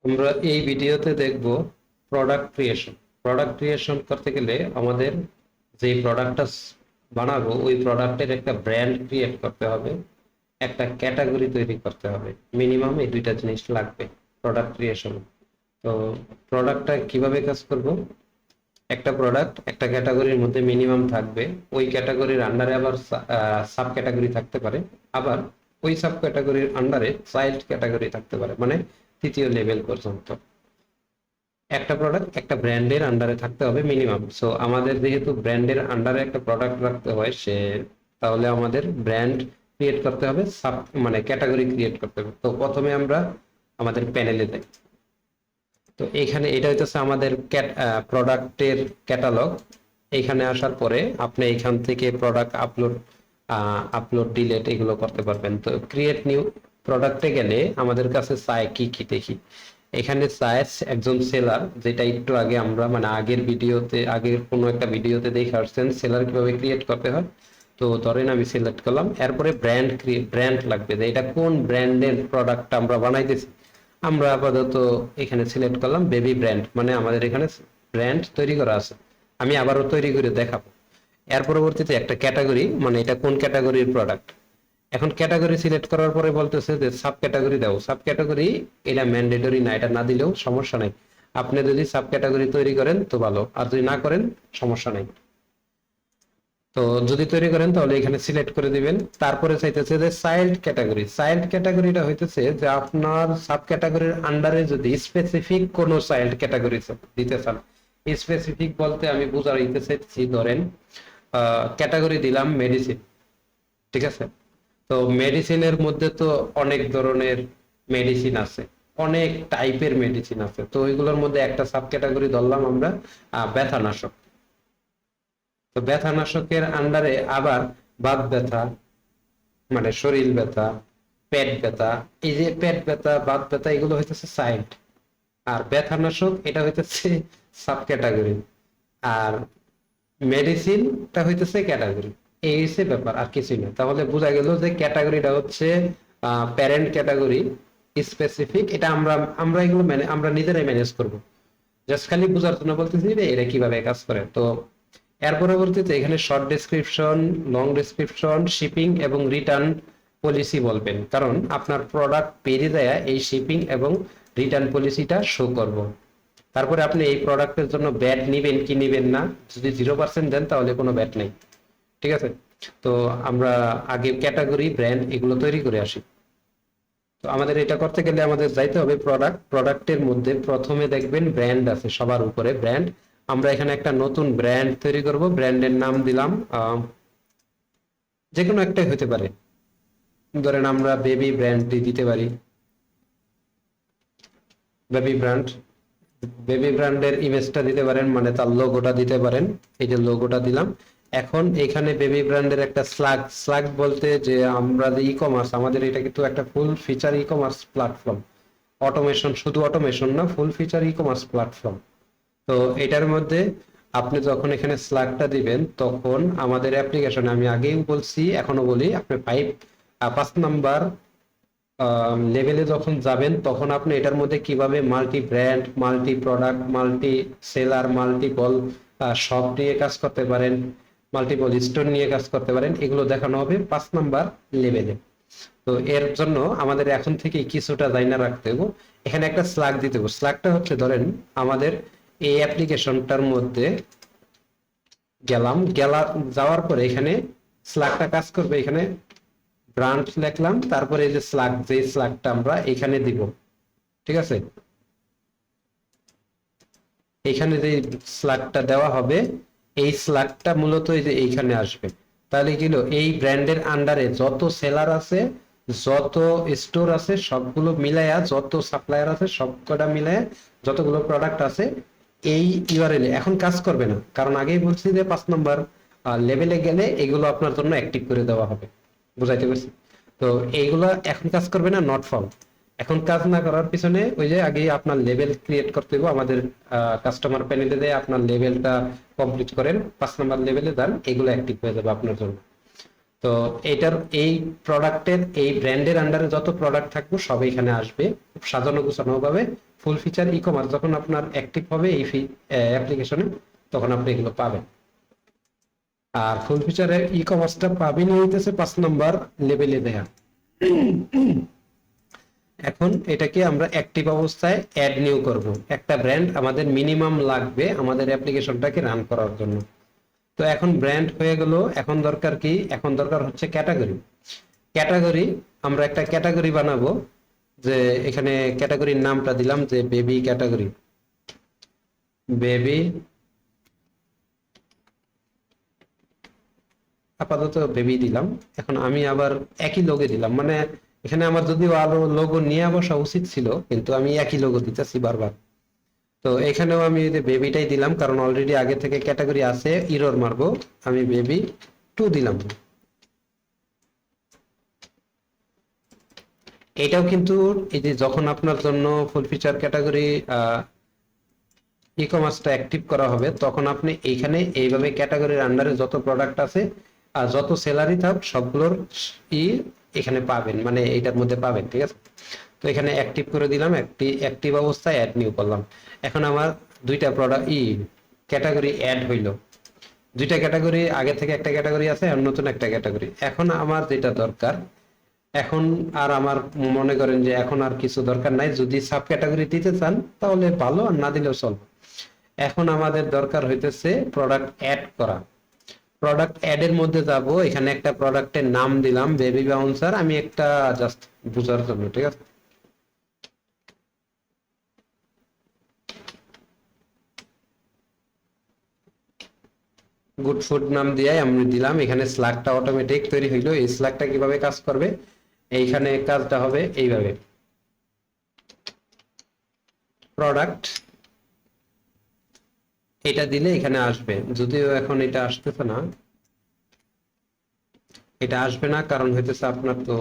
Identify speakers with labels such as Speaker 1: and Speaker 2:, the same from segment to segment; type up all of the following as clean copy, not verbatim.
Speaker 1: আমরা এই ভিডিওতে দেখব প্রোডাক্ট ক্রিয়েশন। প্রোডাক্ট ক্রিয়েশন করতে গেলে আমাদের যে প্রোডাক্টটা বানাবো ওই প্রোডাক্টের একটা ব্র্যান্ড ক্রিয়েট করতে হবে, একটা ক্যাটাগরি তৈরি করতে হবে। মিনিমাম এই দুইটা জিনিস লাগবে প্রোডাক্ট ক্রিয়েশন। তো প্রোডাক্টটা কিভাবে কাজ করব? একটা প্রোডাক্ট একটা ক্যাটাগরির মধ্যে মিনিমাম থাকবে, ওই ক্যাটাগরির আন্ডারে আবার সাব ক্যাটাগরি থাকতে পারে, আবার ওই সাব ক্যাটাগরির আন্ডারে চাইল্ড ক্যাটাগরি থাকতে পারে, মানে তৃতীয় লেভেল পর্যন্ত। একটা প্রোডাক্ট একটা ব্র্যান্ডের আন্ডারে থাকতে হবে মিনিমাম। সো আমাদের যেহেতু ব্র্যান্ডের আন্ডারে একটা প্রোডাক্ট রাখতে হয়, তাহলে আমাদের ব্র্যান্ড ক্রিয়েট করতে হবে, সাব মানে ক্যাটাগরি ক্রিয়েট করতে হবে। তো প্রথমে আমরা আমাদের প্যানেলে যাই। তো এখানে এটা হইতেছে আমাদের প্রোডাক্টের ক্যাটালগ। এখানে আসার পরে আপনি এখান থেকে প্রোডাক্ট আপলোড ডিলেট এগুলো করতে পারবেন। তো ক্রিয়েট নিউ প্রোডাক্টে গেলে আমাদের কাছে চায় কি কি দেখি। এখানে চায় একজন সেলার, যেটা একটু আগে আমরা মানে আগের কোনো একটা ভিডিওতে দেখে আসছেন সেলার কিভাবে ক্রিয়েট করতে হয়। তো ধরেন আমি সিলেক্ট করলাম, এরপরে ব্র্যান্ড লাগবে, যে এটা কোন ব্র্যান্ডের প্রোডাক্ট আমরা বানাইতেছি। আমরা আপাতত এখানে সিলেক্ট করলাম বেবি ব্র্যান্ড, মানে আমাদের এখানে ব্র্যান্ড তৈরি করা আছে। আমি আবারও তৈরি করে দেখাবো। এর পরবর্তীতে একটা ক্যাটাগরি, মানে এটা কোন ক্যাটাগরির প্রোডাক্ট। এখন ক্যাটাগরি সিলেক্ট করার পরে বলতেছে যে সাব ক্যাটাগরি দাও। সাব ক্যাটাগরি এটা ম্যান্ডেটরি না, এটা না দিলেও সমস্যা নাই। আপনি যদি সাব ক্যাটাগরি তৈরি করেন তো ভালো, আর যদি না করেন সমস্যা নাই। তো যদি তৈরি করেন তাহলে এখানে সিলেক্ট করে দিবেন। তারপরে চাইতেছে যে চাইল্ড ক্যাটাগরি। চাইল্ড ক্যাটাগরিটা হইতেছে যে আপনার সাব ক্যাটাগরির আন্ডারে যদি স্পেসিফিক কোনো চাইল্ড ক্যাটাগরি দিতে চান। স্পেসিফিক বলতে আমি বুঝাইতে চাইছি, ধরেন ক্যাটাগরি দিলাম মেডিসিন, ঠিক আছে? তো মেডিসিনের মধ্যে তো অনেক ধরনের মেডিসিন আছে, অনেক টাইপের মেডিসিন আছে। তো ওইগুলোর মধ্যে একটা সাব ক্যাটাগরি ধরলাম আমরা ব্যথানাশক। তো ব্যথানাশকের আন্ডারে আবার বাত ব্যথা, মানে শরীর ব্যথা, পেট ব্যথা। এই যে পেট ব্যথা বাত ব্যথা এগুলো হইতেছে সাইড, আর ব্যথানাশক এটা হইতেছে সাব ক্যাটাগরি, আর মেডিসিনটা হইতেছে ক্যাটাগরি। এই হচ্ছে ব্যাপার, আর কিছুই না। তাহলে বোঝা গেল যে ক্যাটাগরিটা হচ্ছে প্যারেন্ট ক্যাটাগরি স্পেসিফিক। এটা আমরা আমরা এগুলো আমরা নিজেরাই ম্যানেজ করব। জাস্ট খালি বোঝার জন্য বলতেছি যে এটা কিভাবে কাজ করে। তো এর পরবর্তীতে এখানে short description, long description, shipping এবং রিটার্ন পলিসি বলবেন, কারণ আপনার প্রোডাক্ট পেজে দেয়া এই শিপিং এবং রিটার্ন পলিসিটা শো করব। তারপরে আপনি এই প্রোডাক্টের জন্য ব্যাট নিবেন কি নিবেন না। যদি 0% দেন তাহলে কোনো ব্যাট নেই, ঠিক আছে? তো আমরা আগে ক্যাটাগরি ব্র্যান্ড এগুলো তৈরি করে আসি। তো আমাদের এটা করতে গেলে আমাদের যাইতে হবে প্রোডাক্টের মধ্যে প্রথমে দেখবেন ব্র্যান্ড আছে সবার উপরে, ব্র্যান্ড। আমরা এখানে একটা নতুন ব্র্যান্ড তৈরি করব। ব্র্যান্ডের নাম দিলাম যে কোনো একটাই হতে পারে। ধরেন আমরা বেবি ব্র্যান্ড দিতে পারি, বেবি ব্র্যান্ড। বেবি ব্র্যান্ডের ইমেজটা দিতে পারেন, মানে তার লোগোটা দিতে পারেন। এই যে লোগোটা দিলাম। এখন এখানে বেবি ব্র্যান্ডের একটা স্লাগ বলতে যে আমরা যে ই কমার্স, আমাদের এটা কিন্তু একটা ফুল feature e commerce platform. Automation, শুধু অটোমেশন না, ফুল ফিচার ই কমার্স প্ল্যাটফর্ম। তো এটার মধ্যে আপনি যখন এখানে স্ল্যাগটা দিবেন তখন আমাদের অ্যাপ্লিকেশনে, আমি আগেই বলছি এখনো বলি, আপনি 5 নাম্বার লেভেলে যখন যাবেন তখন আপনি এটার মধ্যে কিভাবে multi brand, multi product, multi seller, multiple shop নিয়ে কাজ করতে পারেন, মাল্টিপল স্টোর নিয়ে কাজ করতে পারেন, এগুলো দেখানো হবে 5 নাম্বার লেভেলে। তো এর জন্য আমাদের এখন থেকে কিছুটা জানা রাখতে হবে। এখানে একটা স্ল্যাগ দিতে হবে। স্ল্যাগটা হচ্ছে, ধরেন আমাদের এই অ্যাপ্লিকেশনটার মধ্যে যাওয়ার পরে এখানে স্ল্যাগটা কাজ করবে। এখানে ব্রান্ড লিখলাম, তারপরে এই যে স্ল্যাগটা আমরা এখানে দিব, ঠিক আছে? এখানে যে স্ল্যাগটা দেওয়া হবে, এই স্ল্যাগটা মূলত এই যে এইখানে আসবে। তাহলে কি হলো, এই ব্র্যান্ডের আন্ডারে যত সেলার আছে, যত স্টোর আছে, সবগুলো মিলায়া, যত সাপ্লায়ার আছে সবকটা মিলায়া যতগুলো প্রোডাক্ট আছে, এই ইউআরএল এখন কাজ করবে না। কারণ আগেই বলছি যে 5 নম্বর লেভেলে গেলে এগুলো আপনার জন্য অ্যাক্টিভ করে দেওয়া হবে। বুঝাইতে পারছি? তো এইগুলো এখন কাজ করবে না, নট ফাউন্ড। এখন কাজ না করার পিছনে ওই যে আগে আপনার লেভেল ক্রিয়েট করতে হবে। আমাদের কাস্টমার প্যানেলে দিয়ে আপনার লেভেলটা কমপ্লিট করেন, 5 নম্বর লেভেলে যান, এগুলো অ্যাক্টিভ হয়ে যাবে আপনার জন্য। তো এই প্রোডাক্টের এই ব্র্যান্ডের আন্ডারে যত প্রোডাক্ট থাকবে সব এখানে আসবে। সাজানো গোছানো ভাবে ফুল ফিচার ই কমার্স যখন আপনার অ্যাক্টিভ হবে এই অ্যাপ্লিকেশনে, তখন আপনি এগুলো পাবেন। আর ফুল ফিচারে ই কমার্সটা পাবেনই হইতেছে 5 নম্বর লেভেলে দেয়া। এখন এটাকে আমরা অ্যাক্টিভ অবস্থায় অ্যাড নিউ করব। একটা ব্র্যান্ড আমাদের মিনিমাম লাগবে আমাদের অ্যাপ্লিকেশনটাকে রান করার জন্য। তো এখন ব্র্যান্ড হয়ে গেল, এখন দরকার কি? এখন দরকার হচ্ছে ক্যাটাগরি। ক্যাটাগরি আমরা একটা ক্যাটাগরি বানাবো, যে এখানে ক্যাটাগরির নামটা দিলাম যে বেবি ক্যাটাগরি, বেবি, আপাতত বেবি দিলাম। এখন আমি আবার একই লোগো দিলাম, মানে এখানে আমার যদিও আরো লোগো নিয়ে বসা উচিত ছিল, কিন্তু আমি একই লোগো দিতেছি বারবার। তো এখানেও আমি বেবিটাই দিলাম, কারণ অলরেডি আগে থেকে ক্যাটাগরি আছে, ইরর মারবো। আমি বেবি 2 দিলাম। এটাও কিন্তু এই যে যখন আপনার জন্য ফুল ফিচার ক্যাটাগরি ই কমার্সটা অ্যাক্টিভ করা হবে, তখন আপনি এইখানে এইভাবে ক্যাটাগরির আন্ডারে যত প্রোডাক্ট আছে আর যত সেলারি থাক সবগুলোর ই এখানে পাবেন, মানে এইটার মধ্যে পাবেন, ঠিক আছে? তো এখানে অ্যাক্টিভ করে দিলাম, অ্যাক্টিভ অবস্থায় অ্যাড নিউ করলাম। এখন আমার দুইটা প্রোডাক্ট ক্যাটাগরি অ্যাড হইলো। দুইটা ক্যাটাগরি, আগে থেকে একটা ক্যাটাগরি আছে আর নতুন একটা ক্যাটাগরি। এখন আমার যেটা দরকার, এখন আর আমার মনে করেন যে এখন আর কিছু দরকার নাই, যদি সাব ক্যাটাগরি দিতে চান তাহলে ভালো, আর না দিলেও চলবে। এখন আমাদের দরকার হইতেছে প্রোডাক্ট অ্যাড করা। প্রোডাক্ট অ্যাড এর মধ্যে যাব, এখানে একটা প্রোডাক্টের নাম দিলাম বেবি বাউন্সার, আমি একটা জাস্ট বুঝার জন্য, ঠিক আছে? গুড ফুড নাম দিয়ে আমি দিলাম। এখানে স্ল্যাগটা অটোমেটিক তৈরি হইলো। এই স্ল্যাগটা কিভাবে কাজ করবে, এইখানে কাজটা হবে এইভাবে, প্রোডাক্ট এটা দিলে এখানে আসবে, যদিও এখন এটা আসতেছে না, এটা আসবে না কারণ হইতেছে আপনার তো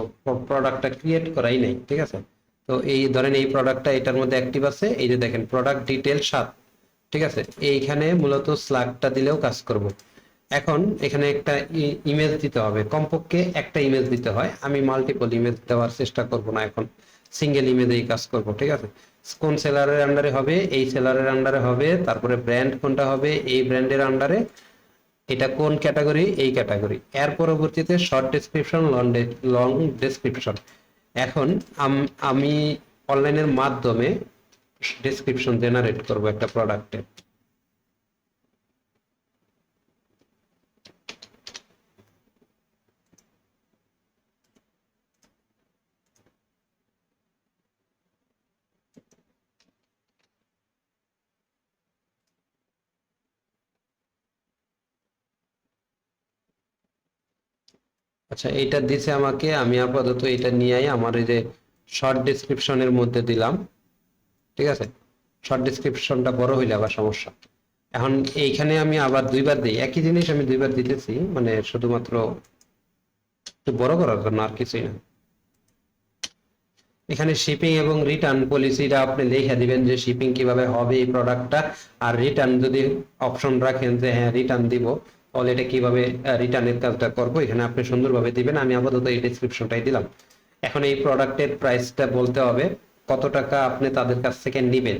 Speaker 1: প্রোডাক্টটা ক্রিয়েট করাই নাই, ঠিক আছে? তো এই ধরেন এই প্রোডাক্টটা এটার মধ্যে অ্যাক্টিভ আছে, এই যে দেখেন প্রোডাক্ট ডিটেল 7, ঠিক আছে? এইখানে মূলত স্ল্যাগটা দিলেও কাজ করব। এখন এখানে একটা ইমেজ দিতে হবে, কমপক্ষে একটা ইমেজ দিতে হয়। আমি মাল্টিপল ইমেজ দেওয়ার চেষ্টা করব না, এখন সিঙ্গেল ইমেজেই কাজ করব, ঠিক আছে? কোন সেলারের আন্ডারে হবে? এই সেলারের আন্ডারে হবে। তারপরে ব্র্যান্ড কোনটা হবে? এই ব্র্যান্ডের আন্ডারে। এটা কোন ক্যাটাগরি? এই ক্যাটাগরি। এর পরবর্তীতে শর্ট ডেসক্রিপশন, লং ডেসক্রিপশন। এখন আমি অনলাইনের মাধ্যমে ডেসক্রিপশন জেনারেট করব একটা প্রোডাক্টের। আচ্ছা, এটা দিছে আমাকে, আমি আপাতত এটা নিয়ে আমার এই যে শর্ট ডেসক্রিপশনের মধ্যে দিলাম, ঠিক আছে? শর্ট ডেসক্রিপশনটা বড় হইলে আবার সমস্যা। এখন এইখানে আমি আবার দুইবার দিই, একই জিনিস আমি দুইবার দিতেছি, মানে শুধুমাত্র একটু বড় করার জন্য, আর কিছুই না। এখানে শিপিং এবং রিটার্ন পলিসিটা আপনি লিখে দিবেন যে শিপিং কিভাবে হবে এই প্রোডাক্টটা, আর রিটার্ন যদি অপশন রাখেন যে হ্যাঁ রিটার্ন দিব, তাহলে এটা কিভাবে রিটার্নের কাজটা করব এখানে আপনি সুন্দরভাবে দিবেন। আমি আপাতত এই ডেসক্রিপশনটাই দিলাম। এখন এই প্রোডাক্টের প্রাইসটা বলতে হবে, কত টাকা আপনি তাদের কাছ থেকে নেবেন।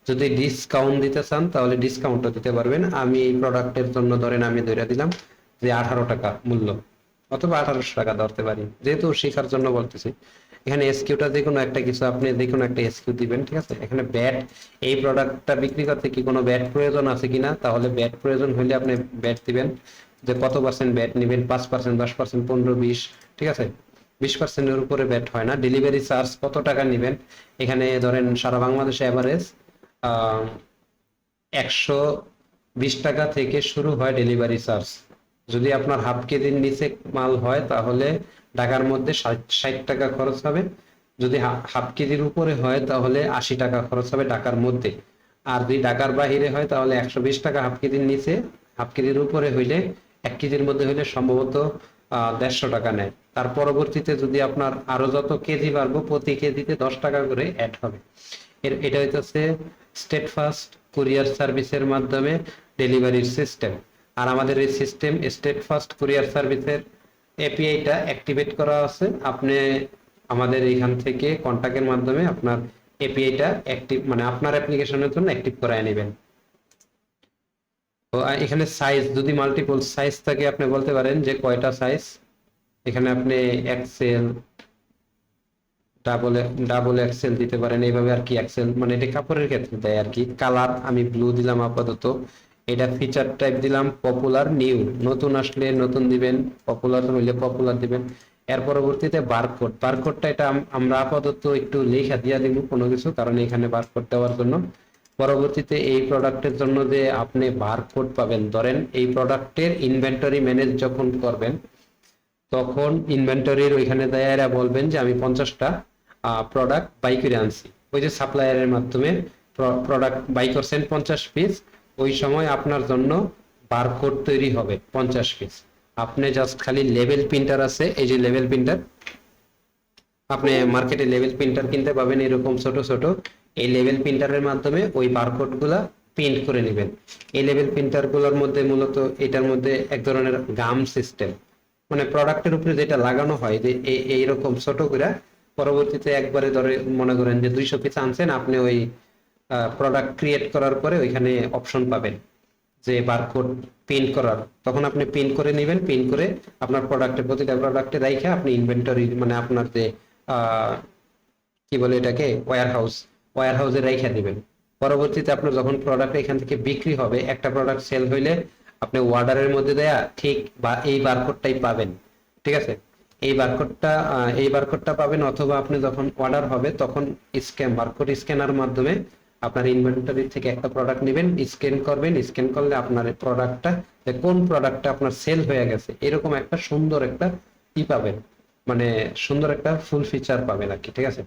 Speaker 1: যদি ডিসকাউন্ট দিতে চান তাহলে ডিসকাউন্টও দিতে পারবেন। আমি এই প্রোডাক্টের জন্য ধরেন আমি ধরে দিলাম যে 18 টাকা মূল্য, অথবা 1800 টাকা ধরতে পারি, যেহেতু শেখার জন্য বলতেছি। এখানে এসকিউটা যে কোনো একটা কিছু আপনি যে কোনো একটা এসকিউ দিবেন, ঠিক আছে? এখানে ব্যাট, এই প্রোডাক্টটা বিক্রি করতে কি কোনো ব্যাট প্রয়োজন আছে কিনা, তাহলে ব্যাট প্রয়োজন হলে আপনি ব্যাট দিবেন, যে কত পার্সেন্ট ব্যাট নেবেন, 5%, 10%, 15, 20, ঠিক আছে? 20%-এর উপরে ব্যাট হয় না। ডেলিভারি চার্জ কত টাকা নেবেন, এখানে ধরেন সারা বাংলাদেশে এভারেজ 120 টাকা থেকে শুরু হয় ডেলিভারি চার্জ। যদি আপনার হাফ কেজির নিচে মাল হয় তাহলে ঢাকার মধ্যে 60 টাকা খরচ হবে। যদি হাফ কেজির উপরে হয় তাহলে 80 টাকা খরচ হবে ঢাকার মধ্যে। আর যদি ঢাকার বাহিরে হয় তাহলে 120 টাকা হাফ কেজির নিচে, হাফ কেজির উপরে হইলে 1 কেজির মধ্যে হইলে সম্ভবত 150 টাকা নেয়। তার পরবর্তীতে যদি আপনার আরো যত কেজি বাড়বো, প্রতি কেজিতে 10 টাকা করে অ্যাড হবে। এটা হইতেছে স্টেটফাস্ট কুরিয়ার সার্ভিসের মাধ্যমে ডেলিভারির সিস্টেম। আর আমাদের এই সিস্টেম স্টেটফাস্ট কুরিয়ার সার্ভিসের এপিআইটা অ্যাক্টিভেট করা আছে। আপনি আমাদের এখান থেকে কন্টাক্টের মাধ্যমে আপনার এপিআইটা অ্যাক্টিভ মানে আপনার অ্যাপ্লিকেশনের জন্য অ্যাক্টিভ করায় নেবেন। তো এখানে সাইজ যদি মাল্টিপল সাইজ থাকে আপনি বলতে পারেন যে কয়টা সাইজ। এখানে আপনি এক্সেল ডাবল ডাবল এক্সেল দিতে পারেন এইভাবে আর কি। এক্সেল মানে এটা কাপড়ের ক্ষেত্রে দেয় আর কি। কালার আমি ব্লু দিলাম আপাতত। এটা ফিচার টাইপ দিলাম পপুলার নিউ, নতুন আসলে নতুন দিবেন, পপুলার হইলে পপুলার দিবেন। এর পরবর্তীতে বারকোড, বারকোডটা এটা আমরা আপাতত একটু লেখা দিয়া দিব কোনো কিছু, কারণ এখানে বারকোড দেওয়ার জন্য। পরবর্তীতে এই প্রোডাক্টের জন্য যে আপনি বারকোড পাবেন, ধরেন এই প্রোডাক্টের ইনভেন্টরি ম্যানেজ যখন করবেন তখন ইনভেন্টরির ওইখানে দাঁড়ায় বলবেন যে আমি 50টা প্রোডাক্ট বাই করে আনছি। ওই যে সাপ্লায়ারের মাধ্যমে প্রোডাক্ট বাই করছেন 50 পিস, ওই সময় আপনার জন্য বারকোড তৈরি হবে 50 পিস। আপনি জাস্ট খালি লেভেল প্রিন্টার আছে, এই যে লেভেল প্রিন্টার, আপনি মার্কেটে লেভেল প্রিন্টার কিনতে পাবেন এরকম ছোট ছোট। এই লেভেল প্রিন্টারের মাধ্যমে ওই বারকোড গুলা প্রিন্ট করে নেবেন। এই লেভেল প্রিন্টার গুলোর মধ্যে মূলত এটার মধ্যে এক ধরনের গাম সিস্টেম, মানে প্রোডাক্টের উপরে যেটা লাগানো হয় যে এইরকম ছোট করে, পরবর্তীতে একবারে ধরে মনে করেন যে 200 পিস আনছেন আপনি, ওই প্রোডাক্ট ক্রিয়েট করার পরে ওইখানে অপশন পাবেন যে বারকোড প্রিন্ট করার, তখন আপনি প্রিন্ট করে নেবেন। প্রিন্ট করে আপনার প্রোডাক্টের প্রতিটা প্রোডাক্টে রাইখে আপনি ইনভেন্টরি মানে আপনার যে কি বলে এটাকে ওয়্যার হাউসে রাইখা দিবেন। পরবর্তীতে আপনার যখন প্রোডাক্ট এখান থেকে বিক্রি হবে, একটা প্রোডাক্ট সেল হইলে আপনি অর্ডারের মধ্যে দেয়া ঠিক বা এই বারকোডটাই পাবেন। ঠিক আছে, এই বারকোডটা পাবেন, অথবা আপনি যখন অর্ডার হবে তখন বারকোড স্ক্যানার মাধ্যমে আপনার ইনভেন্টরি থেকে একটা প্রোডাক্ট নেবেন, স্ক্যান করবেন। স্ক্যান করলে আপনার প্রোডাক্টটা, কোন প্রোডাক্টটা আপনার সেল হয়ে গেছে এরকম একটা সুন্দর একটা পাবেন, মানে সুন্দর একটা ফুল ফিচার পাবেন আর কি। ঠিক আছে,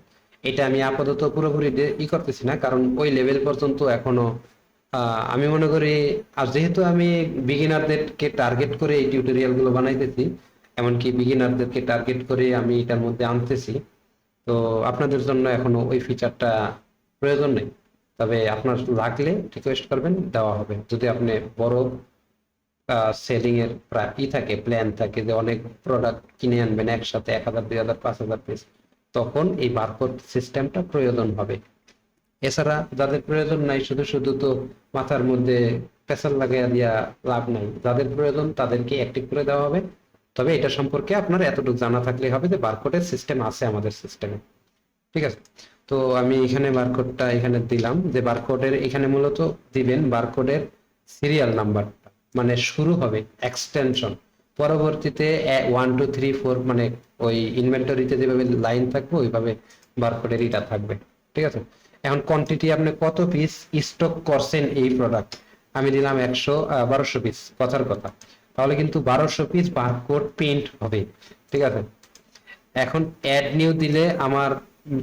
Speaker 1: এটা আমি আপাতত পুরোপুরি করতেছি না, কারণ ওই লেভেল পর্যন্ত এখনো আমি মনে করি। আর যেহেতু আমি বিগিনারদেরকে টার্গেট করে এই টিউটোরিয়াল গুলো বানাইতেছি, এমনকি বিগিনারদেরকে টার্গেট করে আমি এটার মধ্যে আনতেছি, তো আপনাদের জন্য এখনো ওই ফিচারটা প্রয়োজন নেই। তবে আপনার লাগলে রিকোয়েস্ট করবেন, দেওয়া হবে। যদি আপনি বড় সেলিং এর থাকে, প্ল্যান থাকে যে অনেক প্রোডাক্ট কিনে আনবেন একসাথে 1000 2000 5000 পিস, তখন এই বারকোড সিস্টেমটা প্রয়োজন হবে। এছাড়া যাদের প্রয়োজন নাই, শুধু শুধু তো মাথার মধ্যে প্রেসার লাগাইয়া দিয়া লাভ নাই। যাদের প্রয়োজন তাদেরকে অ্যাক্টিভ করে দেওয়া হবে। তবে এটা সম্পর্কে আপনার এতটুকু জানা থাকলে হবে যে বারকোডের সিস্টেম আছে আমাদের সিস্টেমে। ঠিক আছে, তো আমি এখানে বারকোডটা এখানে দিলাম, যে বারকোডের এখানে মূলত দিবেন বারকোডের সিরিয়াল নাম্বারটা, মানে শুরু হবে এক্সটেনশন, পরবর্তীতে 1 2 3 4 মানে ওই ইনভেন্টরিতে যেভাবে লাইন থাকবে ওইভাবে বারকোডের এটা থাকবে। ঠিক আছে, এখন কোয়ান্টিটি আপনি কত পিস স্টক করছেন এই প্রোডাক্ট, আমি দিলাম 1200 পিস, কথার কথা, তাহলে কিন্তু 1200 পিস বারকোড প্রিন্ট হবে। ঠিক আছে, এখন অ্যাড নিউ দিলে আমার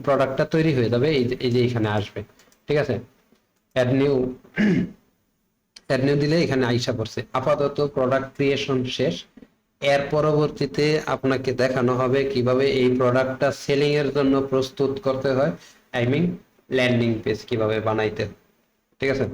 Speaker 1: প্রোডাক্টটা তৈরি হয়ে যাবে, এই যে এখানে আসবে। ঠিক আছে, অ্যাড নিউ দিলে এখানে আইসা পড়ছে। আপাতত প্রোডাক্ট ক্রিয়েশন শেষ। এর পরবর্তীতে আপনাকে দেখানো হবে কিভাবে এই প্রোডাক্টটা সেলিং এর জন্য প্রস্তুত করতে হয়, আই মিন ল্যান্ডিং পেজ কিভাবে বানাইতে। ঠিক আছে।